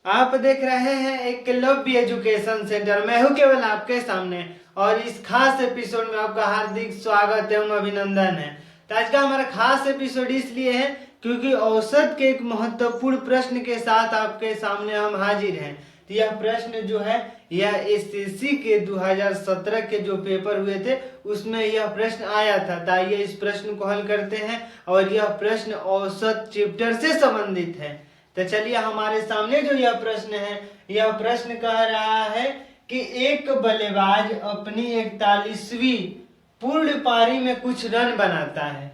आप देख रहे हैं एकलव्य एजुकेशन सेंटर। मैं हूं केवल आपके सामने और इस खास एपिसोड में आपका हार्दिक स्वागत एवं अभिनंदन है। तो आज का हमारा खास एपिसोड इसलिए है क्योंकि औसत के एक महत्वपूर्ण प्रश्न के साथ आपके सामने हम हाजिर हैं। तो यह प्रश्न जो है यह एसएससी के 2017 के जो पेपर हुए थे उसमें यह प्रश्न आया था। तो आइए इस प्रश्न को हल करते हैं और यह प्रश्न औसत चैप्टर से संबंधित है। तो चलिए हमारे सामने जो यह प्रश्न है, यह प्रश्न कह रहा है कि एक बल्लेबाज अपनी 41वीं पूर्ण पारी में कुछ रन बनाता है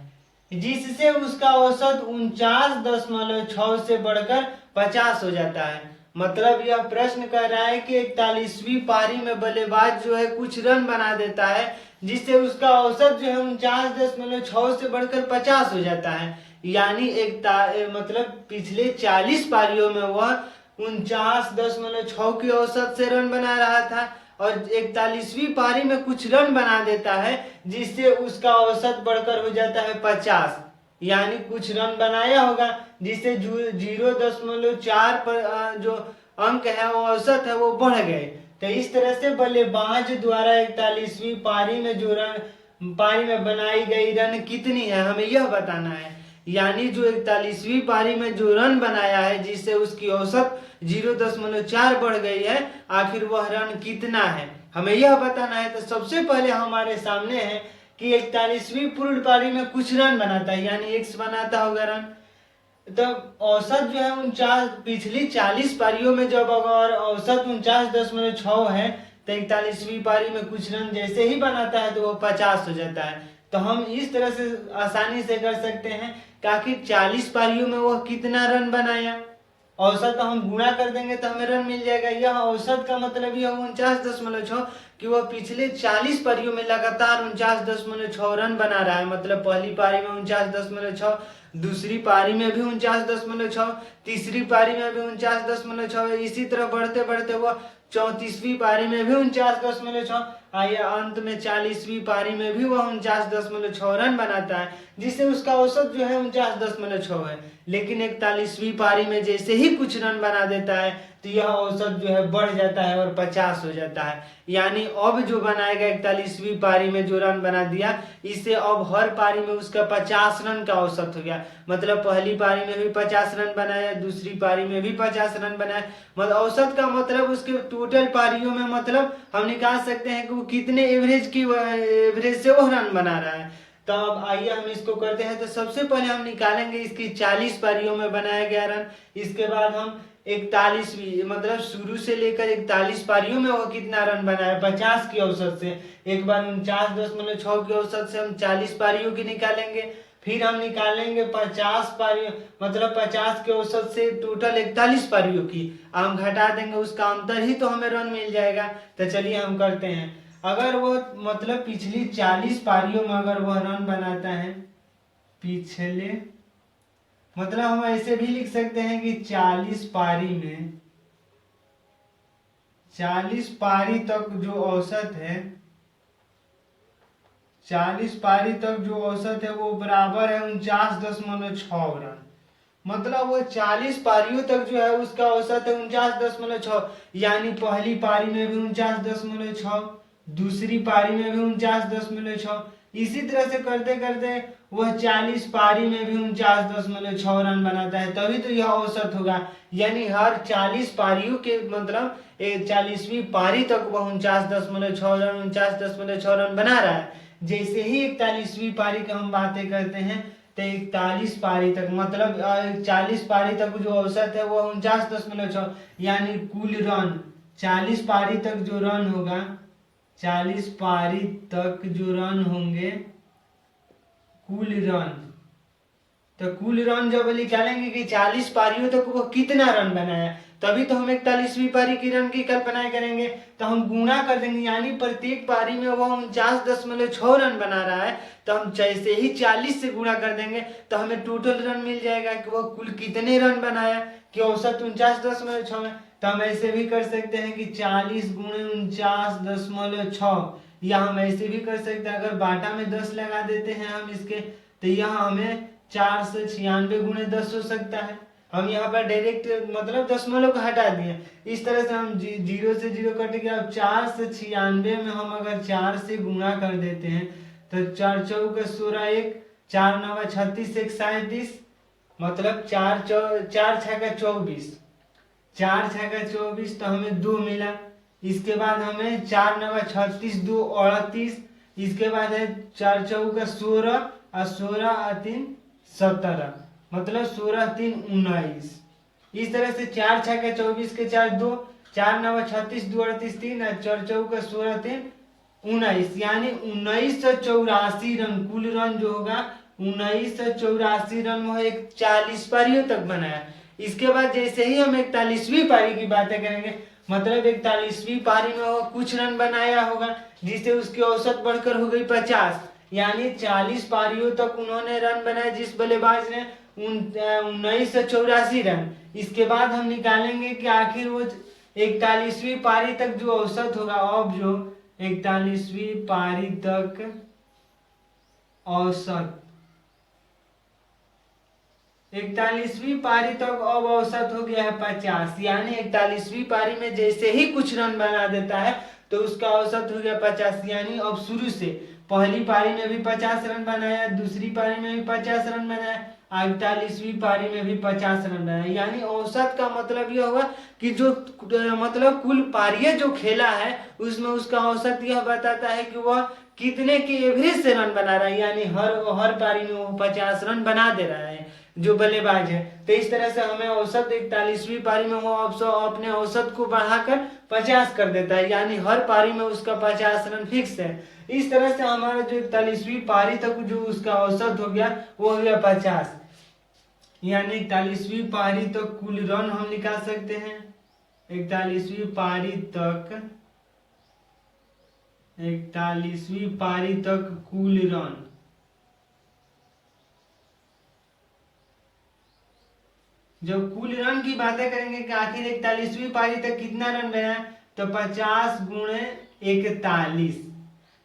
जिससे उसका औसत 49.6 से बढ़कर 50 हो जाता है। मतलब यह प्रश्न कह रहा है कि 41वीं पारी में बल्लेबाज जो है कुछ रन बना देता है जिससे उसका औसत जो है 49.6 से बढ़कर 50 हो जाता है। यानी मतलब पिछले 40 पारियों में वह 49.6 की औसत से रन बना रहा था और 41वीं पारी में कुछ रन बना देता है जिससे उसका औसत बढ़कर हो जाता है 50। यानी कुछ रन बनाया होगा जिससे 0.4 पर जो अंक है वो औसत है वो बढ़ गए। तो इस तरह से बल्लेबाज द्वारा 41वीं पारी में बनाई गई रन कितनी है हमें यह बताना है। यानी जो 41वीं पारी में जो रन बनाया है जिससे उसकी औसत 0.4 बढ़ गई है, आखिर वह रन कितना है हमें यह बताना है। तो सबसे पहले हमारे सामने है कि 41वीं पूर्ण पारी में कुछ रन बनाता है यानी x बनाता होगा रन। तो औसत जो है 49, पिछली 40 पारियों में जब अगर औसत 49.6 है तो 41वीं पारी में कुछ रन जैसे ही बनाता है तो वो 50 हो जाता है। तो हम इस तरह से आसानी से कर सकते हैं कि आखिर 40 पारियों में वह कितना रन बनाया। औसत हम गुणा कर देंगे तो हमें रन मिल जाएगा। यह औसत का मतलब यह 49.6 कि वह पिछले 40 पारियों में लगातार 49.6 रन बना रहा है। मतलब पहली पारी में 49.6, दूसरी पारी में भी 49.6, तीसरी पारी में भी 49.6, इसी तरह बढ़ते बढ़ते वह 34वीं पारी में भी 49.6, आइए अंत में 40वीं पारी में भी वह 49.6 रन बनाता है जिससे उसका औसत जो है 49.6 है। लेकिन 41वीं पारी में जैसे ही कुछ रन बना देता है तो यह औसत जो है बढ़ जाता है और 50 हो जाता है। यानी अब जो बनाएगा 41वीं पारी में जो रन बना दिया इससे अब हर पारी में उसका 50 रन का औसत हो गया। मतलब पहली पारी में भी 50 रन बनाया, दूसरी पारी में भी 50 रन बनाया। मतलब औसत का मतलब उसके टोटल पारियों में मतलब हम निकाल सकते हैं कि वो कितने एवरेज से वो रन बना रहा है। तो अब आइए हम इसको करते हैं। तो सबसे पहले हम निकालेंगे इसकी 40 पारियों में बनाया गया रन। इसके बाद हम 41वीं मतलब शुरू से लेकर 41 पारियों में वो कितना रन बनाया 50 की औसत से। एक बार 49.6 की औसत से हम 40 पारियों की निकालेंगे, फिर हम निकालेंगे 50 पारियों मतलब 50 के औसत से टोटल 41 पारियों की हम घटा देंगे, उसका अंतर ही तो हमें रन मिल जाएगा। तो चलिए हम करते हैं। अगर वो मतलब पिछली 40 पारियों में अगर वह रन बनाता है पिछले, मतलब हम ऐसे भी लिख सकते हैं कि 40 पारी में 40 पारी तक जो औसत है 40 पारी तक जो औसत है वो बराबर है 49.6 रन। मतलब वो 40 पारियों तक जो है उसका औसत है 49.6। यानी पहली पारी में भी 49.6, दूसरी पारी में भी 49.6, इसी तरह से करते करते वह 40 पारी में भी 49.6 रन बनाता है, तभी तो यह औसत होगा। यानी हर 40 पारियों के मतलब 40वीं पारी तक वह 49.6 रन बना रहा है। जैसे ही 41वीं पारी की हम बातें करते हैं तो 41 पारी तक मतलब 40 पारी तक जो औसत है वो 49.6, यानी कुल रन 40 पारी तक जो रन होगा 40 पारी तक जो रन होंगे कुल रन, तो कुल रन जब निकालेंगे कि 40 पारियों तक वो कितना रन बनाया तभी तो हम 41वीं पारी की रन की कल्पना करेंगे। तो हम गुणा कर देंगे यानी प्रत्येक पारी में वो 49.6 रन बना रहा है तो हम जैसे ही 40 से गुणा कर देंगे तो हमें टोटल रन मिल जाएगा कि वो कुल कितने रन बनाया कि औसत 49.6 में। तो हम ऐसे भी कर सकते हैं कि 40 गुणे 49.6, या हम ऐसे भी कर सकते हैं अगर बाटा में 10 लगा देते हैं हम इसके तो यह हमें 496 गुणे 10 हो सकता है। हम यहाँ पर डायरेक्ट मतलब दशमलव को हटा दिए। इस तरह से हम 0 से 0 कट गया। अब 4 से 96 में हम अगर 4 से गुणा कर देते हैं तो 4 चौक 16, 1 4 9 36, 1 37, मतलब 4 6 24, 4 6 24, तो हमें 2 मिला। इसके बाद हमें 4 9 36, 2 38, इसके बाद है 4 चौक 16 और 16 और 3 17, मतलब 16 3 19। इस तरह से 4 6 24 के 4 2, 4 9 36, 2 38, 3 और 4 चौक 16 3 19, यानी 1984 रन कुल रन जो होगा 1984 रन वो एक 40 पारियों तक बनाया। इसके बाद जैसे ही हम 41वीं पारी की बातें करेंगे, मतलब 41वीं पारी में वो कुछ रन बनाया होगा जिससे उसकी औसत बढ़कर हो गई 50, यानी 40 पारियों तक उन्होंने रन बनाए जिस बल्लेबाज ने 1984 रन। इसके बाद हम निकालेंगे कि आखिर वो 41वीं पारी तक जो औसत होगा, अब जो 41वीं पारी तक औसत, 41वीं पारी तक अब औसत हो गया है 50, यानी 41वीं पारी में जैसे ही कुछ रन बना देता है तो उसका औसत हो गया 50। यानी अब शुरू से पहली पारी में भी 50 रन बनाया, दूसरी पारी में भी 50 रन बनाया, 48वीं पारी में भी 50 रन बनाया। यानी औसत का मतलब यह हुआ कि जो मतलब कुल पारियां जो खेला है उसमें उसका औसत यह बताता है कि वह कितने के एवरेज से रन बना रहा है, यानी हर पारी में वो 50 रन बना दे रहा है जो बल्लेबाज है। तो इस तरह से हमें औसत 41वीं पारी में वो अपने औसत को बढ़ाकर 50 कर देता है, यानी हर पारी में उसका 50 रन फिक्स है। इस तरह से हमारा जो 41वीं पारी तक जो उसका औसत हो गया वो हो गया 50, यानी 41वीं पारी तक कुल रन हम निकाल सकते हैं। 41वीं पारी तक 41वीं पारी तक कुल रन, जब कुल रन की बातें करेंगे कि आखिर 41वीं पारी तक कितना रन बना, तो 50 गुणे 41,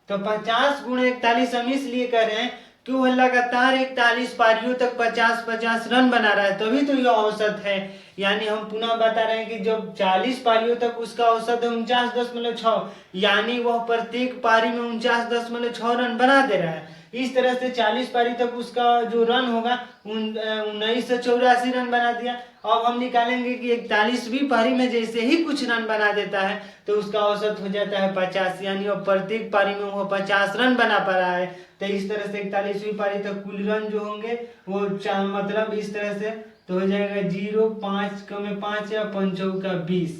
तो 50 गुणे 41 हम इसलिए कर रहे हैं कि वह लगातार 41 पारियों तक 50-50 रन बना रहा है, तभी तो यह औसत है। यानी हम पुनः बता रहे हैं कि जब 40 पारियों तक उसका औसत है 49.6, यानी वह प्रत्येक पारी में 49.6 रन बना दे रहा है। इस तरह से 40 पारी तक उसका जो रन होगा 1984 रन बना दिया। अब हम निकालेंगे कि 41वीं पारी में जैसे ही कुछ रन बना देता है तो उसका औसत हो जाता है 50, यानी अब प्रत्येक पारी में वो 50 रन बना पा रहा है। तो इस तरह से 41वीं पारी तक कुल रन जो होंगे वो मतलब इस तरह से तो हो जाएगा 0 5 कम 5 या 5 का 20,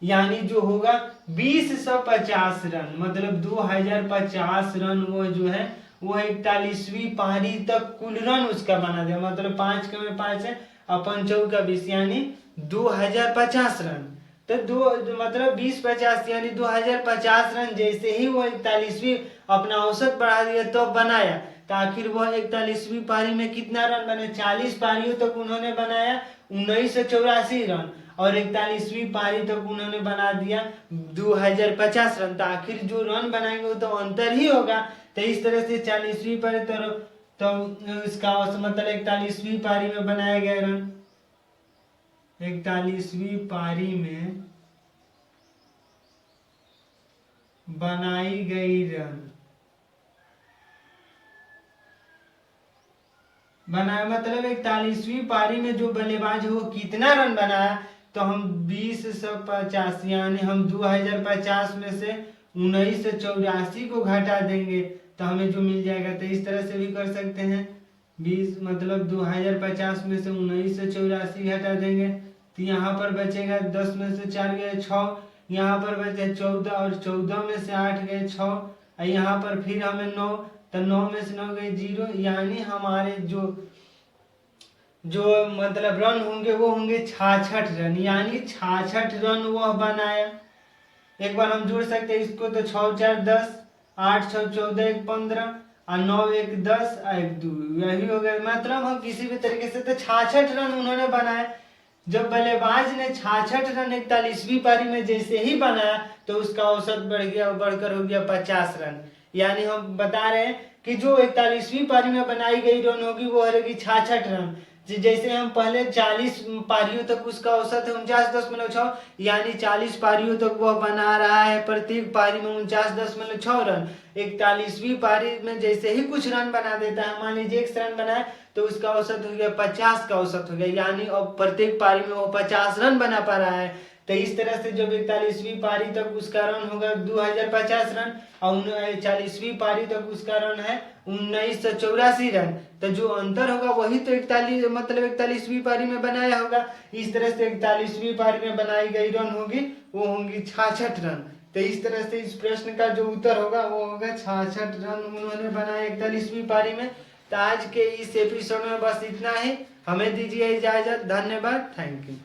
यानी जो होगा 2050 रन, मतलब 2050 रन वो जो है वो 41वीं पारी तक कुल रन उसका बना दिया, मतलब 5 कम 5 है और 5 का 20, यानी 2050 रन। तो मतलब 20-50 यानी 2050 रन जैसे ही वो 41वीं अपना औसत बढ़ा दिया तो बनाया। तो आखिर वह 41वीं पारी में कितना रन बने, 40 पारियों तक उन्होंने बनाया 1984 रन और 41वीं पारी तक उन्होंने बना दिया 2050 रन। तो आखिर जो रन बनाएंगे वो तो अंतर ही होगा। तो इस तरह से 40वीं पारी तो इसका मतलब 41वीं पारी में बनाया गया रन, 41वीं पारी में बनाई गई रन बनाया, मतलब 41वीं पारी में जो बल्लेबाज है वो कितना रन बनाया, तो हम 2050 यानी हम 2050 में से 1984 को घटा देंगे तो हमें जो मिल जाएगा। तो इस तरह से भी कर सकते हैं, 20 मतलब 2050 में से 1984 घटा देंगे तो यहाँ पर बचेगा 10 में से 4 गए 6, यहाँ पर बचे 14 और 14 में से 8 गए 6 और यहाँ पर फिर हमें 9, तो 9 में से 9 गए 0, यानी हमारे जो मतलब रन होंगे वो होंगे 66 रन, यानी 66 रन वह बनाया। एक बार हम जोड़ सकते हैं इसको, तो 6 4 10, 8 6 14 1 15 और 9 1 10 1 2, यही हो गया। मतलब हम किसी भी तरीके से तो 66 रन उन्होंने बनाए। जब बल्लेबाज ने 66 रन 41वीं पारी में जैसे ही बनाया तो उसका औसत बढ़कर हो गया 50 रन। यानी हम बता रहे हैं कि जो 41वीं पारी में बनाई गई रन होगी वो रहेगी 66 रन, जैसे हम पहले 40 पारियों तक उसका औसत है 49.6, यानी 40 पारियों तक वह बना रहा है प्रत्येक पारी में 49.6 रन। 41वीं पारी में जैसे ही कुछ रन बना देता है, मान लीजिए 1 रन बनाए तो उसका औसत हो गया 50 का औसत हो गया, यानी अब प्रत्येक पारी में वो 50 रन बना पा रहा है। तो इस तरह से जब 41वीं पारी तक उसका रन होगा 2050 रन और 40वीं पारी तक उसका रन है 1984 रन, तो जो अंतर होगा वही तो 41वीं पारी में बनाया होगा। इस तरह से 41वीं पारी में बनाई गई रन होगी वो होंगी 66 रन। तो इस तरह से इस प्रश्न का जो उत्तर होगा वो होगा 66 रन उन्होंने बनाए 41वीं पारी में। तो आज के इस एपिसोड में बस इतना ही, हमें दीजिए इजाजत, धन्यवाद, थैंक यू।